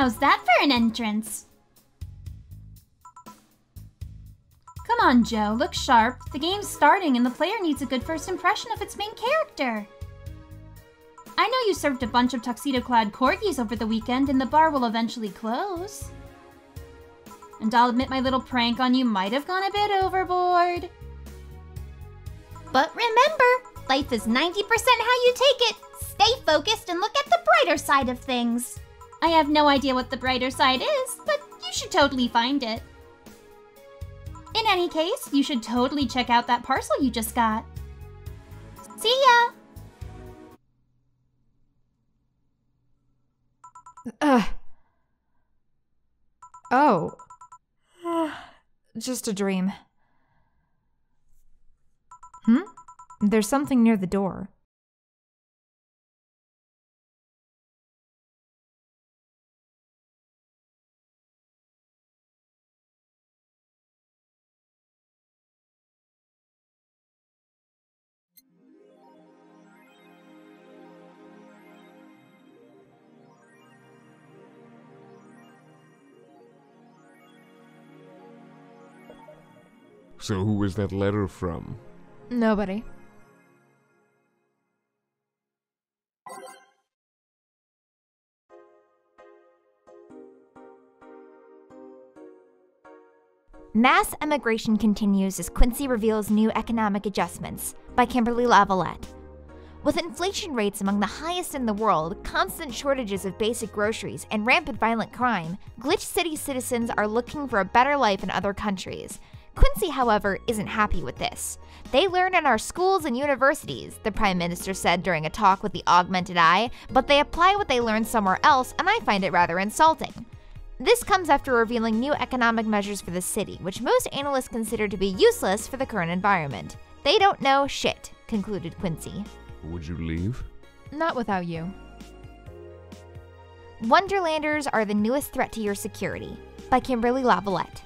How's that for an entrance? Come on, Joe, look sharp. The game's starting and the player needs a good first impression of its main character. I know you served a bunch of tuxedo-clad corgis over the weekend and the bar will eventually close. And I'll admit my little prank on you might have gone a bit overboard. But remember, life is 90% how you take it. Stay focused and look at the brighter side of things. I have no idea what the brighter side is, but you should totally find it. In any case, you should totally check out that parcel you just got. See ya! Oh. Just a dream. There's something near the door. So who was that letter from? Nobody. Mass emigration continues as Quincy reveals new economic adjustments by Kimberly Vallette. With inflation rates among the highest in the world, constant shortages of basic groceries, and rampant violent crime, Glitch City citizens are looking for a better life in other countries. Quincy, however, isn't happy with this. They learn in our schools and universities, the Prime Minister said during a talk with the Augmented Eye, but they apply what they learn somewhere else, and I find it rather insulting. This comes after revealing new economic measures for the city, which most analysts consider to be useless for the current environment. They don't know shit, concluded Quincy. Would you leave? Not without you. Wonderlanders are the newest threat to your security, by Kimberly Vallette.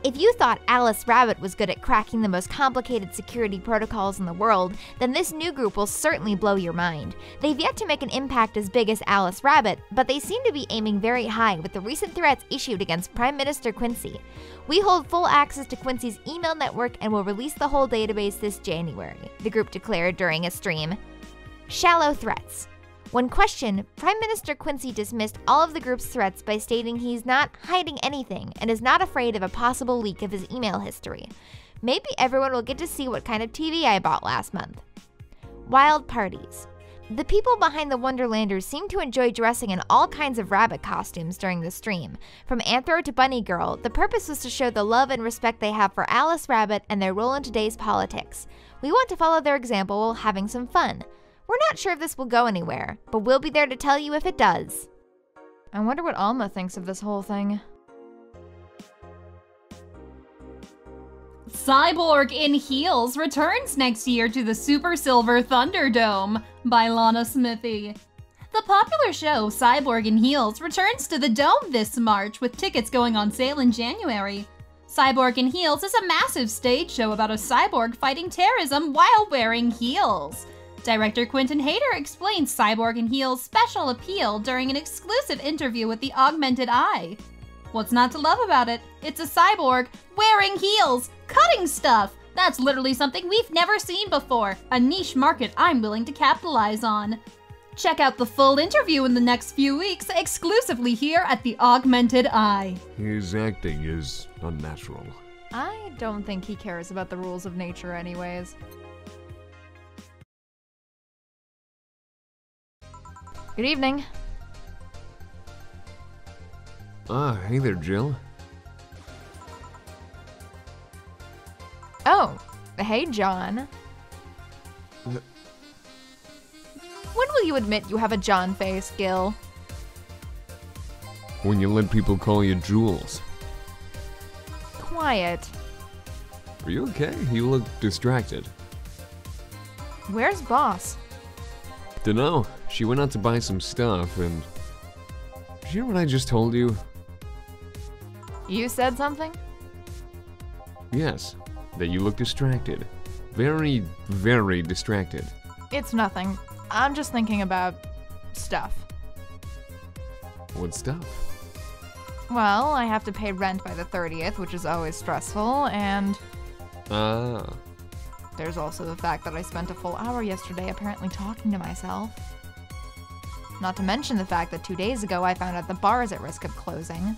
If you thought Alice Rabbit was good at cracking the most complicated security protocols in the world, then this new group will certainly blow your mind. They've yet to make an impact as big as Alice Rabbit, but they seem to be aiming very high with the recent threats issued against Prime Minister Quincy. We hold full access to Quincy's email network and will release the whole database this January, the group declared during a stream. Shallow threats. When questioned, Prime Minister Quincy dismissed all of the group's threats by stating he's not hiding anything and is not afraid of a possible leak of his email history. Maybe everyone will get to see what kind of TV I bought last month. Wild parties. The people behind the Wonderlanders seem to enjoy dressing in all kinds of rabbit costumes during the stream. From Anthro to Bunny Girl, the purpose was to show the love and respect they have for Alice Rabbit and their role in today's politics. We want to follow their example while having some fun. We're not sure if this will go anywhere, but we'll be there to tell you if it does. I wonder what Alma thinks of this whole thing. Cyborg in Heels returns next year to the Super Silver Thunderdome by Lana Smithy. The popular show Cyborg in Heels returns to the Dome this March with tickets going on sale in January. Cyborg in Heels is a massive stage show about a cyborg fighting terrorism while wearing heels. Director Quentin Hayter explains Cyborg in Heels' special appeal during an exclusive interview with the Augmented Eye. What's not to love about it? It's a cyborg wearing heels, cutting stuff. That's literally something we've never seen before, a niche market I'm willing to capitalize on. Check out the full interview in the next few weeks, exclusively here at the Augmented Eye. His acting is unnatural. I don't think he cares about the rules of nature anyways. Good evening. Hey there, Jill. Oh, hey, John. When will you admit you have a John face, Gil? When you let people call you Jules. Quiet. Are you okay? You look distracted. Where's Boss? Dunno. She went out to buy some stuff and... Did you hear what I just told you? You said something? Yes. That you look distracted. Very, very distracted. It's nothing. I'm just thinking about stuff. What stuff? Well, I have to pay rent by the 30th, which is always stressful, and Ah. there's also the fact that I spent a full hour yesterday apparently talking to myself. Not to mention the fact that 2 days ago I found out the bar is at risk of closing.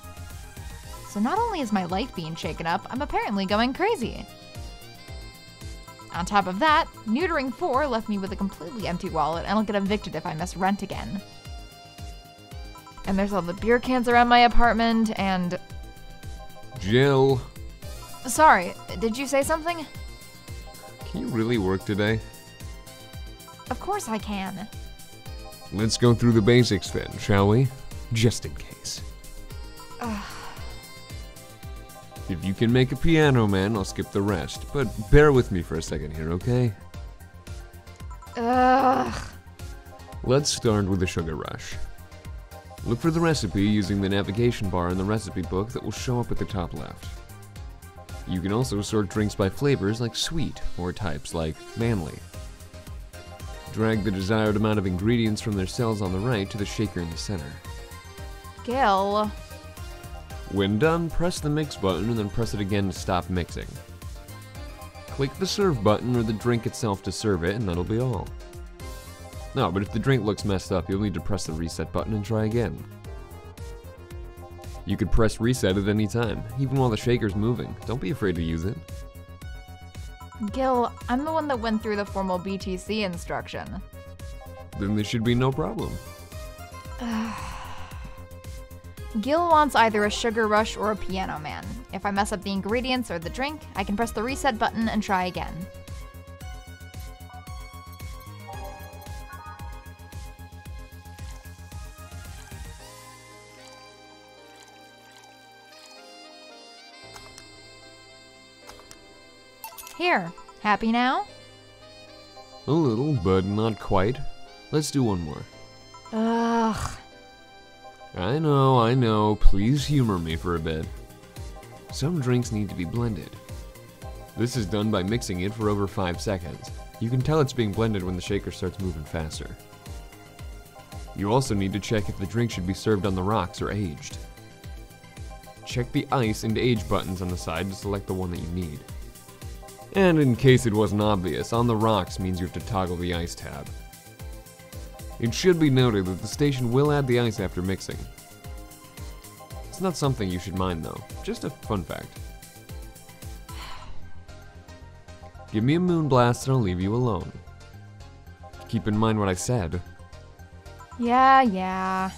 So not only is my life being shaken up, I'm apparently going crazy. On top of that, neutering 4 left me with a completely empty wallet, and I'll get evicted if I miss rent again. And there's all the beer cans around my apartment, and... Jill, Sorry, did you say something? can you really work today? Of course I can. Let's go through the basics then, shall we? Just in case. If you can make a piano man, I'll skip the rest, but bear with me for a second here, okay? Ugh. Let's start with the sugar rush. Look for the recipe using the navigation bar in the recipe book that will show up at the top left. You can also sort drinks by flavors like sweet, or types like manly. Drag the desired amount of ingredients from their cells on the right to the shaker in the center. Gil. When done, press the mix button and then press it again to stop mixing. Click the serve button or the drink itself to serve it, and that'll be all. No, but if the drink looks messed up, you'll need to press the reset button and try again. You could press reset at any time, even while the shaker's moving. Don't be afraid to use it. Gil, I'm the one that went through the formal BTC instruction. Then there should be no problem. Gil wants either a sugar rush or a piano man. If I mess up the ingredients or the drink, I can press the reset button and try again. Here, happy now? A little, but not quite. Let's do one more. Ugh. I know, please humor me for a bit. Some drinks need to be blended. This is done by mixing it for over 5 seconds. You can tell it's being blended when the shaker starts moving faster. You also need to check if the drink should be served on the rocks or aged. Check the ice and age buttons on the side to select the one that you need. And in case it wasn't obvious, on the rocks means you have to toggle the ice tab. It should be noted that the station will add the ice after mixing. It's not something you should mind though, just a fun fact. Give me a moonblast and I'll leave you alone. Keep in mind what I said. Yeah.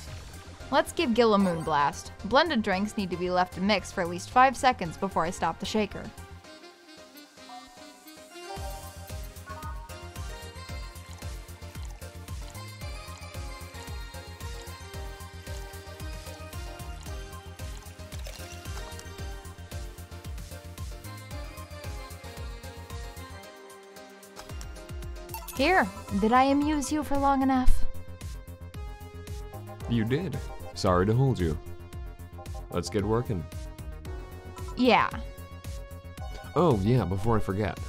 Let's give Gil a moonblast. Blended drinks need to be left to mix for at least 5 seconds before I stop the shaker. Here, did I amuse you for long enough? You did. Sorry to hold you. Let's get working. Yeah. Oh yeah, before I forget.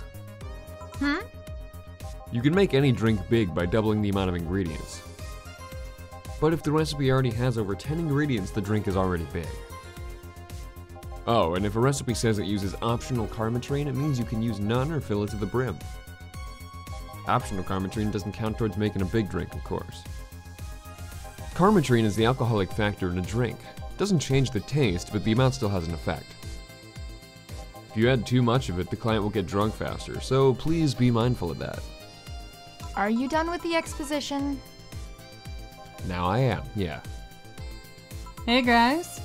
You can make any drink big by doubling the amount of ingredients. But if the recipe already has over 10 ingredients, the drink is already big. Oh, and if a recipe says it uses optional carmetrine, it means you can use none or fill it to the brim. Optional carmetrine doesn't count towards making a big drink, of course. Carmetrine is the alcoholic factor in a drink. It doesn't change the taste, but the amount still has an effect. If you add too much of it, the client will get drunk faster, so please be mindful of that. Are you done with the exposition? Now I am, yeah. Hey guys.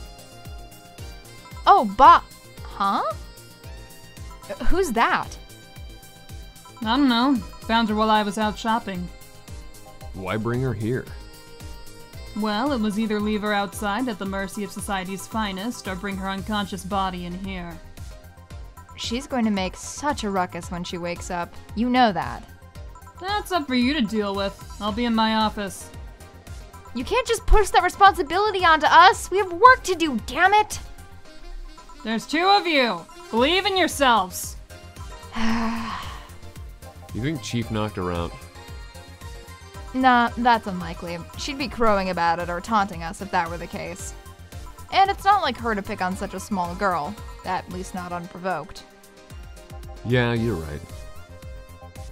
Oh, huh? Who's that? I don't know. Found her while I was out shopping. Why bring her here? Well, it was either leave her outside at the mercy of society's finest or bring her unconscious body in here. She's going to make such a ruckus when she wakes up. You know that. That's up for you to deal with. I'll be in my office. You can't just push that responsibility onto us. We have work to do, damn it. There's 2 of you. Believe in yourselves. You think Chief knocked her out? Nah, that's unlikely. She'd be crowing about it or taunting us if that were the case. And it's not like her to pick on such a small girl, at least not unprovoked. Yeah, you're right.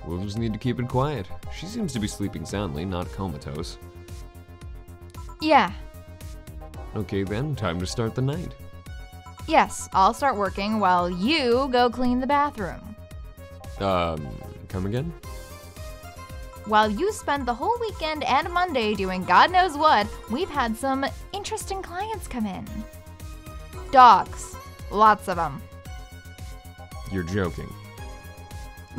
We'll just need to keep it quiet. She seems to be sleeping soundly, not comatose. Yeah. Okay then, time to start the night. Yes, I'll start working while you go clean the bathroom. Come again? While you spend the whole weekend and Monday doing God knows what, we've had some interesting clients come in. Dogs. Lots of them. You're joking.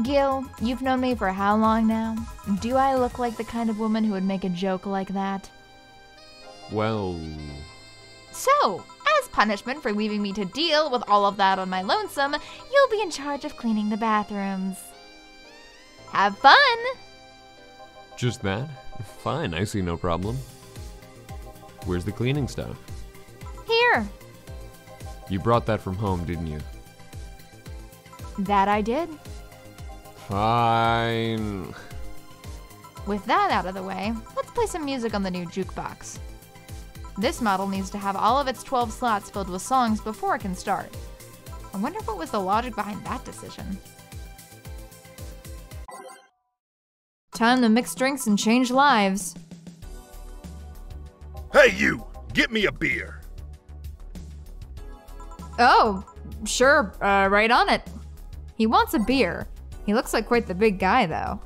Gil, you've known me for how long now? Do I look like the kind of woman who would make a joke like that? Well... So, as punishment for leaving me to deal with all of that on my lonesome, you'll be in charge of cleaning the bathrooms. Have fun! Just that? Fine, I see no problem. Where's the cleaning stuff? Here. You brought that from home, didn't you? That I did. Fine. With that out of the way, let's play some music on the new jukebox. This model needs to have all of its 12 slots filled with songs before it can start. I wonder what was the logic behind that decision. Time to mix drinks and change lives. Hey you! Get me a beer! Oh, sure, right on it. He wants a beer. He looks like quite the big guy, though.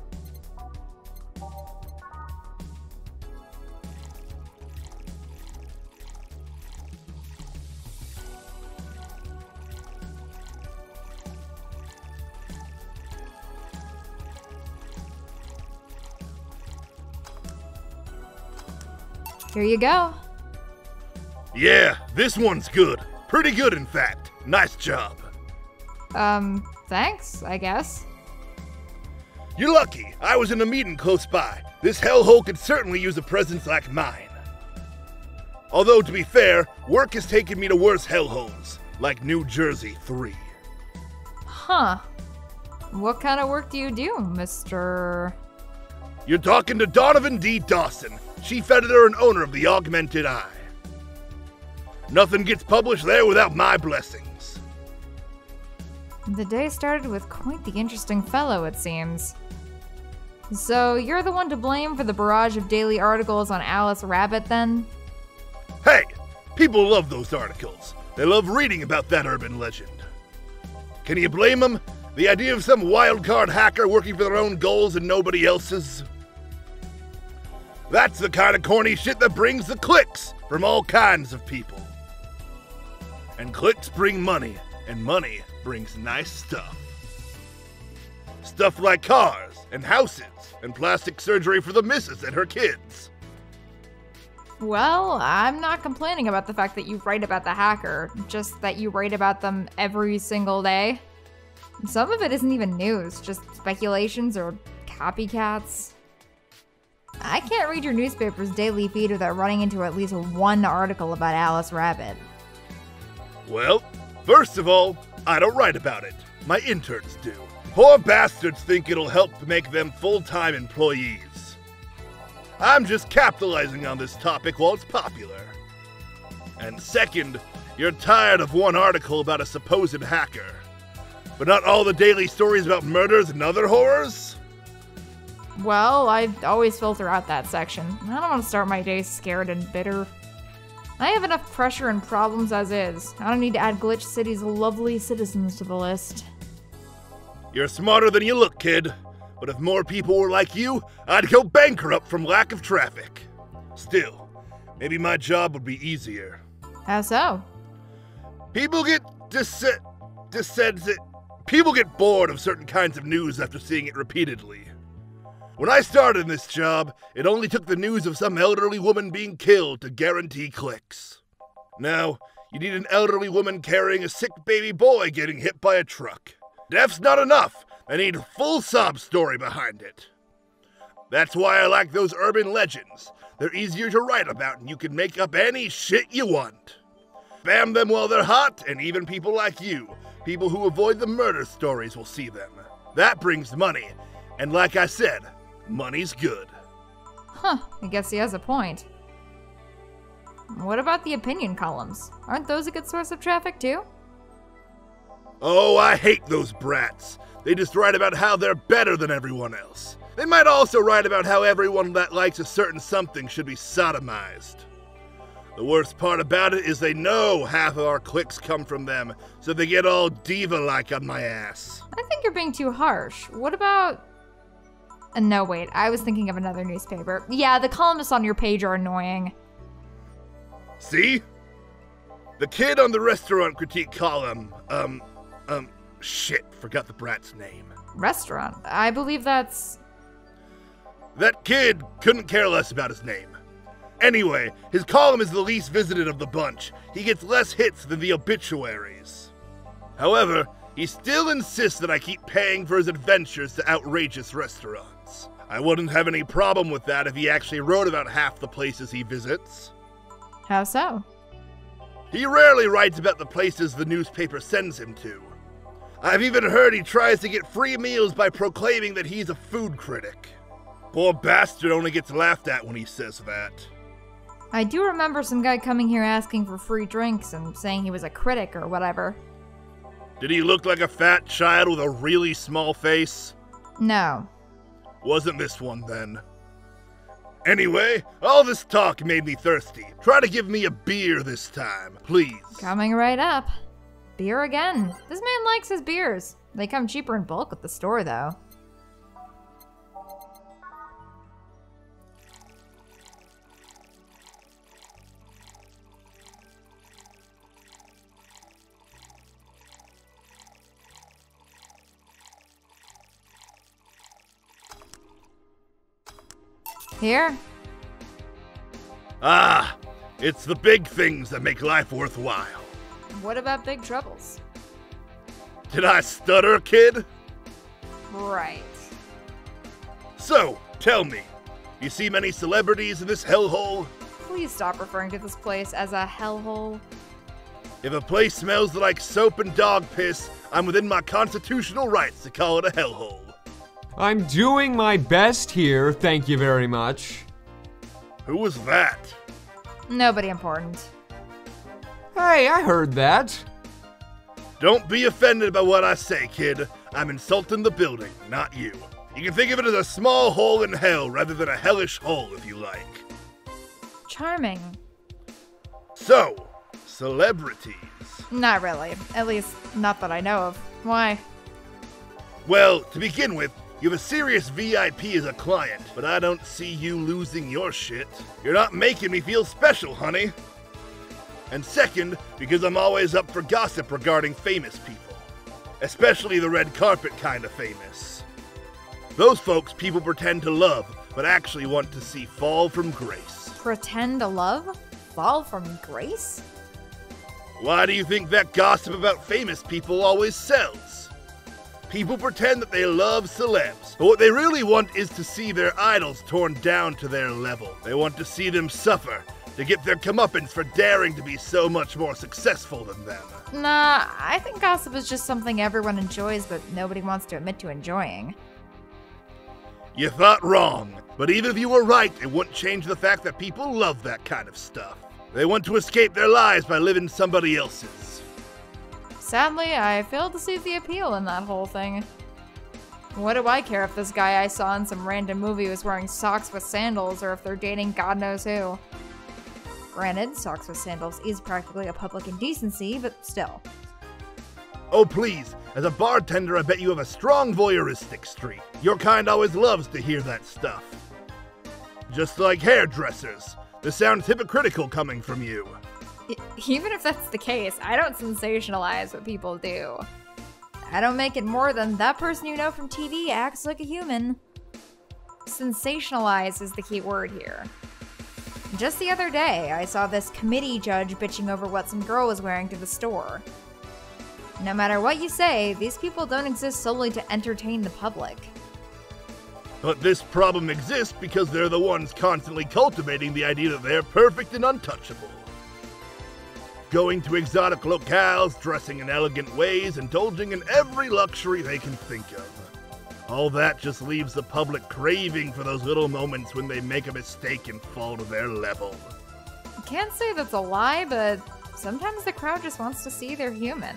Here you go. Yeah, this one's good. Pretty good, in fact. Nice job. Thanks, I guess. You're lucky. I was in a meeting close by. This hellhole could certainly use a presence like mine. Although, to be fair, work has taken me to worse hellholes, like New Jersey 3. Huh. What kind of work do you do, Mr.? You're talking to Donovan D. Dawson, chief editor and owner of the Augmented Eye. Nothing gets published there without my blessings. The day started with quite the interesting fellow, it seems. So, you're the one to blame for the barrage of daily articles on Alice Rabbit, then? Hey, people love those articles. They love reading about that urban legend. Can you blame them? The idea of some wildcard hacker working for their own goals and nobody else's? That's the kind of corny shit that brings the clicks from all kinds of people. And clicks bring money, and money brings nice stuff. Stuff like cars, and houses, and plastic surgery for the missus and her kids. Well, I'm not complaining about the fact that you write about the hacker, just that you write about them every single day. Some of it isn't even news, just speculations or copycats. I can't read your newspaper's daily feed without running into at least one article about Alice Rabbit. Well, first of all, I don't write about it. My interns do. Poor bastards think it'll help make them full-time employees. I'm just capitalizing on this topic while it's popular. And second, you're tired of one article about a supposed hacker, but not all the daily stories about murders and other horrors? Well, I always filter out that section. I don't want to start my day scared and bitter. I have enough pressure and problems as is. I don't need to add Glitch City's lovely citizens to the list. You're smarter than you look, kid. But if more people were like you, I'd go bankrupt from lack of traffic. Still, maybe my job would be easier. How so? People get people get bored of certain kinds of news after seeing it repeatedly. When I started in this job, it only took the news of some elderly woman being killed to guarantee clicks. Now, you need an elderly woman carrying a sick baby boy getting hit by a truck. Death's not enough. I need a full sob story behind it. That's why I like those urban legends. They're easier to write about and you can make up any shit you want. Spam them while they're hot, and even people like you, people who avoid the murder stories, will see them. That brings money, and like I said, money's good. Huh, I guess he has a point. What about the opinion columns? Aren't those a good source of traffic too? Oh, I hate those brats. They just write about how they're better than everyone else. They might also write about how everyone that likes a certain something should be sodomized. The worst part about it is they know half of our clicks come from them, so they get all diva-like on my ass. I think you're being too harsh. What about... no, wait, I was thinking of another newspaper. Yeah, the columnists on your page are annoying. See? The kid on the restaurant critique column, shit, forgot the brat's name. Restaurant? I believe that's... That kid couldn't care less about his name. Anyway, his column is the least visited of the bunch. He gets less hits than the obituaries. However, he still insists that I keep paying for his adventures to outrageous restaurants. I wouldn't have any problem with that if he actually wrote about half the places he visits. How so? He rarely writes about the places the newspaper sends him to. I've even heard he tries to get free meals by proclaiming that he's a food critic. Poor bastard only gets laughed at when he says that. I do remember some guy coming here asking for free drinks and saying he was a critic or whatever. Did he look like a fat child with a really small face? No. Wasn't this one then. Anyway, all this talk made me thirsty. Try to give me a beer this time, please. Coming right up. Beer again. This man likes his beers. They come cheaper in bulk at the store, though. Here? Ah, it's the big things that make life worthwhile. What about big troubles? Did I stutter, kid? Right. So, tell me, you see many celebrities in this hellhole? Please stop referring to this place as a hellhole. If a place smells like soap and dog piss, I'm within my constitutional rights to call it a hellhole. I'm doing my best here, thank you very much. Who was that? Nobody important. Hey, I heard that. Don't be offended by what I say, kid. I'm insulting the building, not you. You can think of it as a small hole in hell rather than a hellish hole if you like. Charming. So, celebrities. Not really. At least, not that I know of. Why? Well, to begin with, you have a serious VIP as a client, but I don't see you losing your shit. You're not making me feel special, honey. And second, because I'm always up for gossip regarding famous people. Especially the red carpet kind of famous. Those folks people pretend to love, but actually want to see fall from grace. Pretend to love? Fall from grace? Why do you think that gossip about famous people always sells? People pretend that they love celebs, but what they really want is to see their idols torn down to their level. They want to see them suffer, to get their comeuppance for daring to be so much more successful than them. Nah, I think gossip is just something everyone enjoys, but nobody wants to admit to enjoying. You thought wrong, but even if you were right, it wouldn't change the fact that people love that kind of stuff. They want to escape their lives by living somebody else's. Sadly, I failed to see the appeal in that whole thing. What do I care if this guy I saw in some random movie was wearing socks with sandals or if they're dating God knows who? Granted, socks with sandals is practically a public indecency, but still. Oh please, as a bartender I bet you have a strong voyeuristic streak. Your kind always loves to hear that stuff. Just like hairdressers. This sounds hypocritical coming from you. Even if that's the case, I don't sensationalize what people do. I don't make it more than that person you know from TV acts like a human. Sensationalize is the key word here. Just the other day, I saw this committee judge bitching over what some girl was wearing to the store. No matter what you say, these people don't exist solely to entertain the public. But this problem exists because they're the ones constantly cultivating the idea that they're perfect and untouchable. Going to exotic locales, dressing in elegant ways, indulging in every luxury they can think of. All that just leaves the public craving for those little moments when they make a mistake and fall to their level. I can't say that's a lie, but sometimes the crowd just wants to see they're human.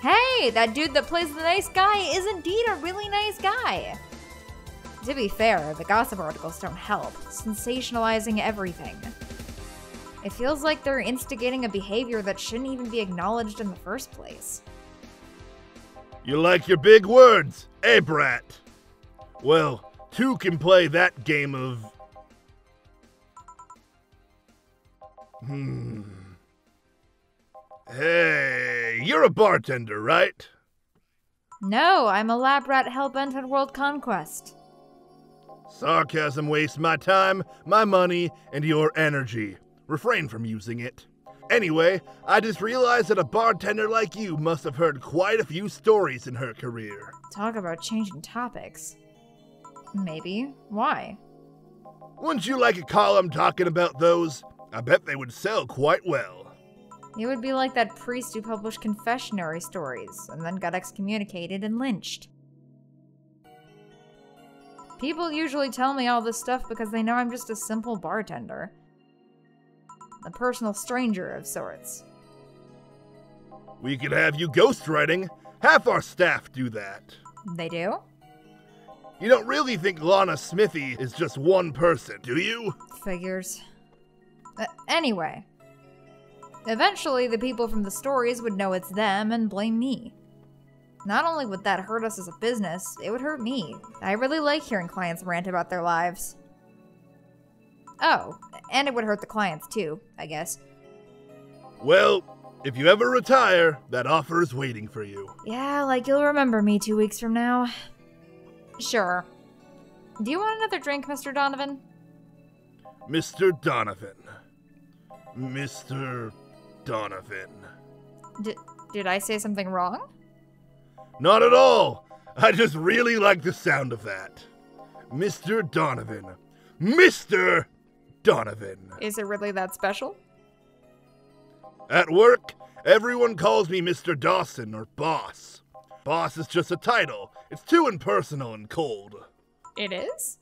Hey, that dude that plays the nice guy is indeed a really nice guy. To be fair, the gossip articles don't help, sensationalizing everything. It feels like they're instigating a behavior that shouldn't even be acknowledged in the first place. You like your big words, eh, brat? Well, two can play that game of... Hey, you're a bartender, right? No, I'm a lab rat hellbent on world conquest. Sarcasm wastes my time, my money, and your energy. Refrain from using it. Anyway, I just realized that a bartender like you must have heard quite a few stories in her career. Talk about changing topics. Maybe. Why? Wouldn't you like a column talking about those? I bet they would sell quite well. It would be like that priest who published confessionary stories and then got excommunicated and lynched. People usually tell me all this stuff because they know I'm just a simple bartender. A personal stranger of sorts. We could have you ghostwriting. Half our staff do that. They do? You don't really think Lana Smithy is just one person, do you? Figures. Anyway. Eventually, the people from the stories would know it's them and blame me. Not only would that hurt us as a business, it would hurt me. I really like hearing clients rant about their lives. Oh, and it would hurt the clients too, I guess. Well, if you ever retire, that offer is waiting for you. Yeah, like you'll remember me 2 weeks from now. Sure. Do you want another drink, Mr. Donovan? Mr. Donovan. Mr. Donovan. Did I say something wrong? Not at all. I just really like the sound of that. Mr. Donovan. Mr. Donovan. Is it really that special? At work, everyone calls me Mr. Dawson or Boss. Boss is just a title. It's too impersonal and cold. It is?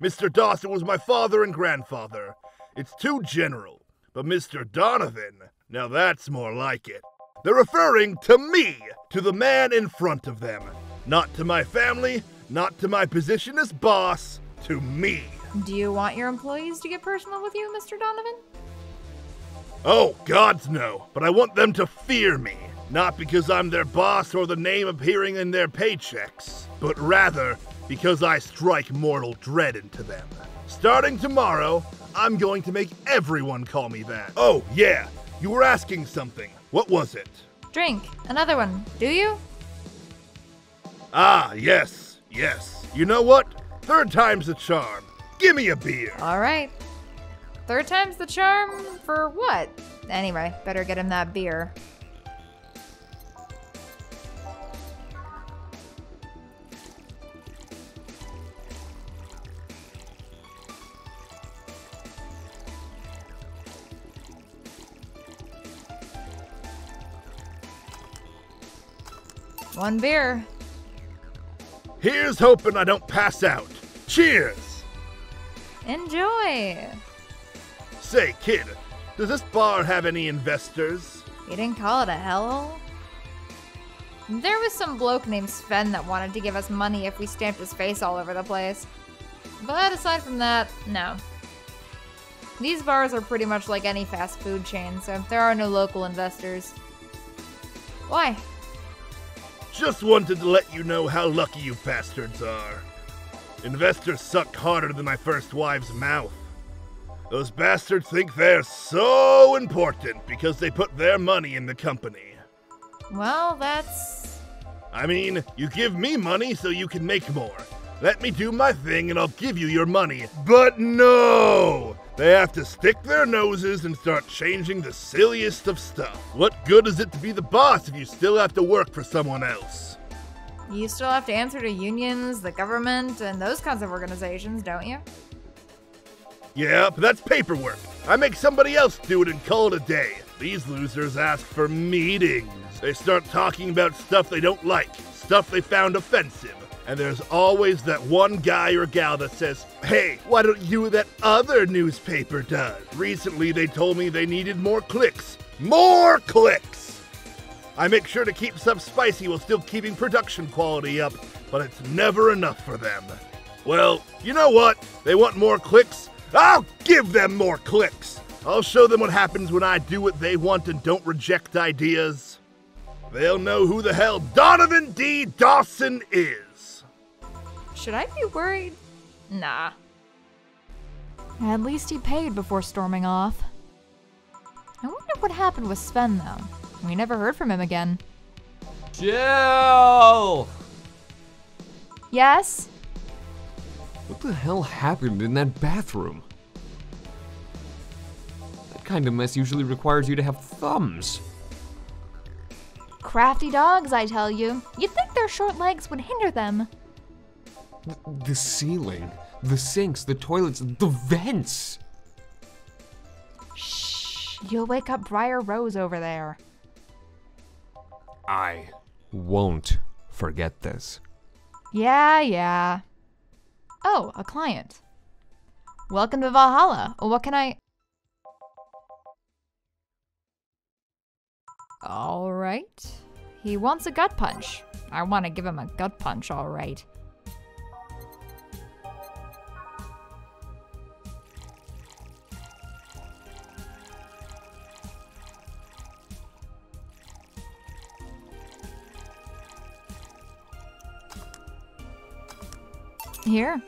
Mr. Dawson was my father and grandfather. It's too general. But Mr. Donovan, now that's more like it. They're referring to me, to the man in front of them. Not to my family, not to my position as boss, to me. Do you want your employees to get personal with you, Mr. Donovan? Oh, gods no, but I want them to fear me. Not because I'm their boss or the name appearing in their paychecks, but rather because I strike mortal dread into them. Starting tomorrow, I'm going to make everyone call me that. Oh, yeah, you were asking something. What was it? Drink. Another one. Do you? Ah, yes. You know what? Third time's the charm. Give me a beer. All right. Third time's the charm for what? Anyway, better get him that beer. One beer. Here's hoping I don't pass out. Cheers! Enjoy. Say, kid, does this bar have any investors? You didn't call it a hellhole? There was some bloke named Sven that wanted to give us money if we stamped his face all over the place. But aside from that, no. These bars are pretty much like any fast food chain, so there are no local investors. Why? Just wanted to let you know how lucky you bastards are. Investors suck harder than my first wife's mouth. Those bastards think they're so important because they put their money in the company. Well, that's... I mean, you give me money so you can make more. Let me do my thing and I'll give you your money. But no! They have to stick their noses and start changing the silliest of stuff. What good is it to be the boss if you still have to work for someone else? You still have to answer to unions, the government, and those kinds of organizations, don't you? Yeah, but that's paperwork. I make somebody else do it and call it a day. These losers ask for meetings. They start talking about stuff they don't like, stuff they found offensive. And there's always that one guy or gal that says, "Hey, why don't you do that other newspaper does?" Recently, they told me they needed more clicks. More clicks! I make sure to keep stuff spicy while still keeping production quality up, but it's never enough for them. Well, you know what? They want more clicks? I'll give them more clicks! I'll show them what happens when I do what they want and don't reject ideas. They'll know who the hell Donovan D. Dawson is. Should I be worried? Nah. At least he paid before storming off. I wonder what happened with Sven, though. We never heard from him again. Jill! Yes? What the hell happened in that bathroom? That kind of mess usually requires you to have thumbs. Crafty dogs, I tell you. You'd think their short legs would hinder them. The ceiling, the sinks, the toilets, the vents. Shh, you'll wake up Briar Rose over there. I won't forget this. Yeah. Oh, a client. Welcome to Valhalla. What can I... All right. He wants a gut punch. I want to give him a gut punch, all right. Here.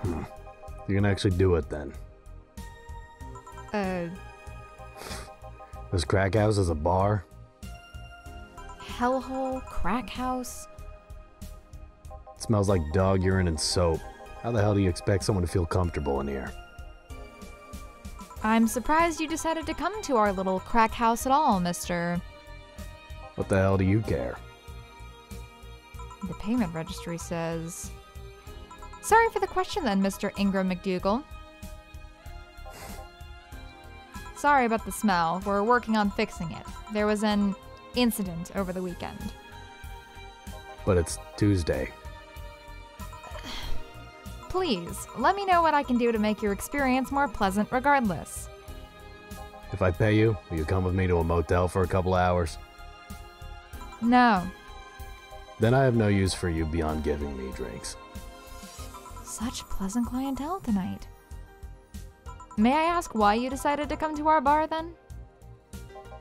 You can actually do it then. This crack house is a bar? Hellhole, crack house. It smells like dog urine and soap. How the hell do you expect someone to feel comfortable in here? I'm surprised you decided to come to our little crack house at all, Mr. What the hell do you care? The payment registry says... Sorry for the question then, Mr. Ingram McDougal. Sorry about the smell. We're working on fixing it. There was an incident over the weekend. But it's Tuesday. Please, let me know what I can do to make your experience more pleasant regardless. If I pay you, will you come with me to a motel for a couple hours? No. Then I have no use for you beyond giving me drinks. Such pleasant clientele tonight. May I ask why you decided to come to our bar then?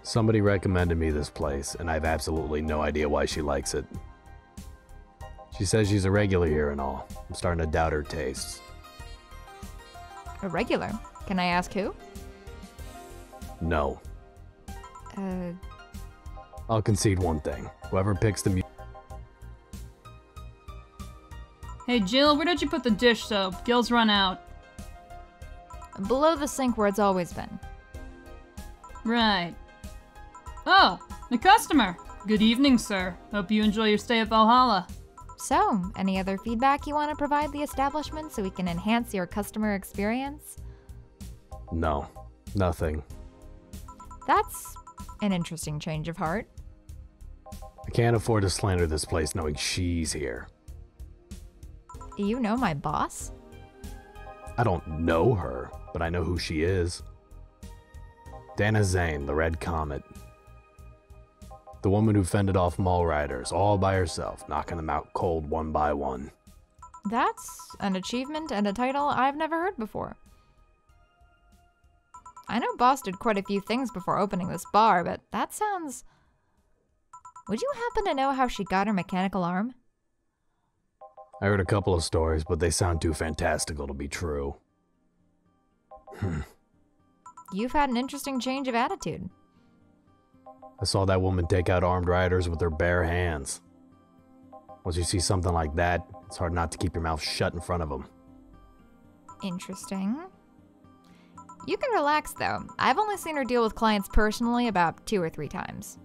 Somebody recommended me this place, and I have absolutely no idea why she likes it. She says she's a regular here and all. I'm starting to doubt her tastes. A regular? Can I ask who? No. I'll concede one thing. Whoever picks the music. Hey Jill, where did you put the dish soap? Gil's run out. Below the sink where it's always been. Right. Oh, the customer. Good evening, sir. Hope you enjoy your stay at Valhalla. So, any other feedback you want to provide the establishment so we can enhance your customer experience? No, nothing. That's an interesting change of heart. I can't afford to slander this place knowing she's here. You know my boss? I don't know her, but I know who she is. Dana Zane, the Red Comet. The woman who fended off mall riders all by herself, knocking them out cold one by one. That's an achievement and a title I've never heard before. I know Boss did quite a few things before opening this bar, but that sounds... Would you happen to know how she got her mechanical arm? I heard a couple of stories, but they sound too fantastical to be true. You've had an interesting change of attitude. I saw that woman take out armed rioters with her bare hands. Once you see something like that, it's hard not to keep your mouth shut in front of them. Interesting. You can relax, though. I've only seen her deal with clients personally about 2 or 3 times.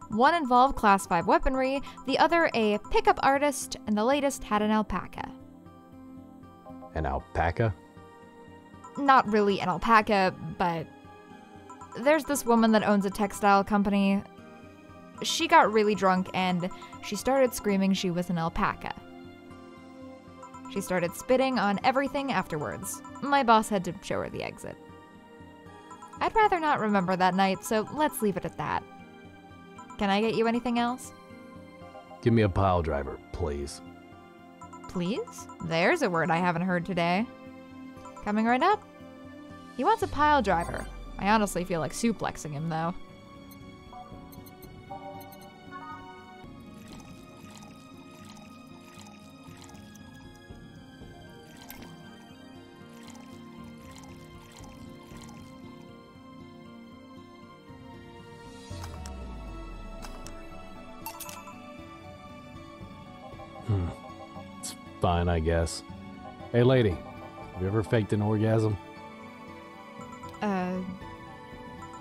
One involved Class 5 weaponry, the other a pickup artist, and the latest had an alpaca. An alpaca? Not really an alpaca, but there's this woman that owns a textile company. She got really drunk and she started screaming she was an alpaca. She started spitting on everything afterwards. My boss had to show her the exit. I'd rather not remember that night, so let's leave it at that. Can I get you anything else? Give me a pile driver, please. Please? There's a word I haven't heard today. Coming right up. He wants a pile driver. I honestly feel like suplexing him, though. It's fine, I guess. Hey, lady, have you ever faked an orgasm?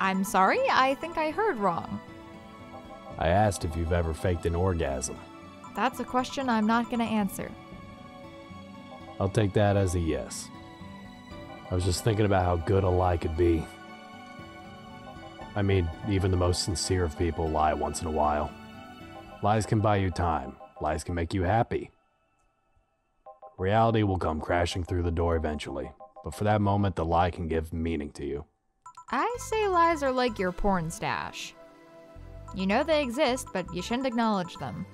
I'm sorry? I think I heard wrong. I asked if you've ever faked an orgasm. That's a question I'm not gonna answer. I'll take that as a yes. I was just thinking about how good a lie could be. I mean, even the most sincere of people lie once in a while. Lies can buy you time. Lies can make you happy. Reality will come crashing through the door eventually, but for that moment, the lie can give meaning to you. I say lies are like your porn stash. You know they exist, but you shouldn't acknowledge them.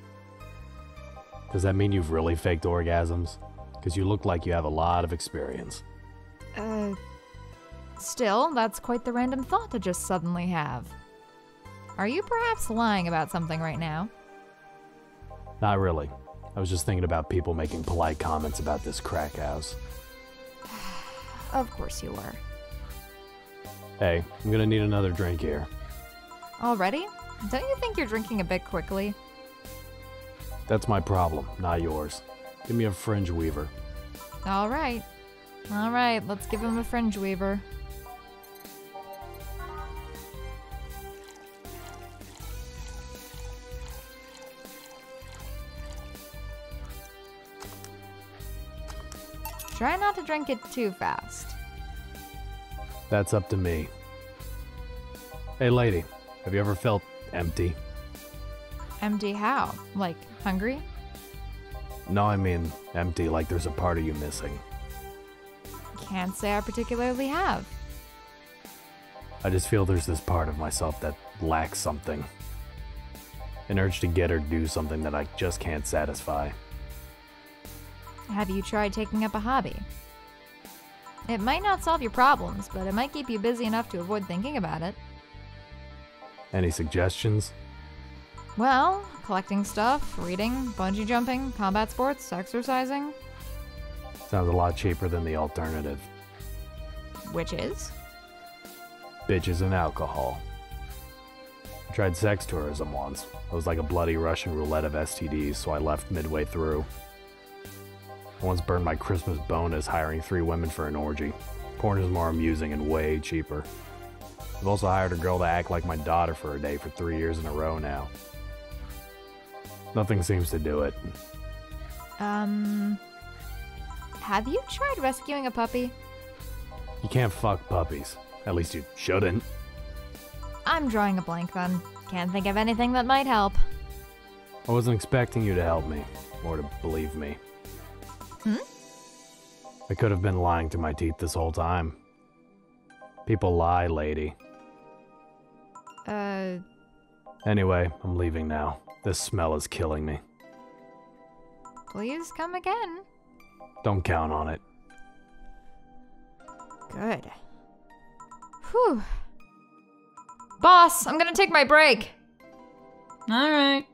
Does that mean you've really faked orgasms? Because you look like you have a lot of experience. Still, that's quite the random thought to just suddenly have. Are you perhaps lying about something right now? Not really. I was just thinking about people making polite comments about this crack house. Of course you were. Hey, I'm gonna need another drink here. Already? Don't you think you're drinking a bit quickly? That's my problem, not yours. Give me a fringe weaver. Alright. Alright, let's give him a fringe weaver. Try not to drink it too fast. That's up to me. Hey lady, have you ever felt empty? Empty how? Like, hungry? No, I mean empty, like there's a part of you missing. Can't say I particularly have. I just feel there's this part of myself that lacks something. An urge to get or do something that I just can't satisfy. Have you tried taking up a hobby? It might not solve your problems, but it might keep you busy enough to avoid thinking about it. Any suggestions? Well, collecting stuff, reading, bungee jumping, combat sports, exercising. Sounds a lot cheaper than the alternative. Which is? Bitches and alcohol. I tried sex tourism once. It was like a bloody Russian roulette of STDs, so I left midway through. I once burned my Christmas bonus hiring 3 women for an orgy. Porn is more amusing and way cheaper. I've also hired a girl to act like my daughter for a day for 3 years in a row now. Nothing seems to do it. Have you tried rescuing a puppy? You can't fuck puppies. At least you shouldn't. I'm drawing a blank then. Can't think of anything that might help. I wasn't expecting you to help me, or to believe me. I could have been lying to my teeth this whole time. People lie, lady. Anyway, I'm leaving now. This smell is killing me. Please come again. Don't count on it. Good. Whew. Boss, I'm gonna take my break. All right.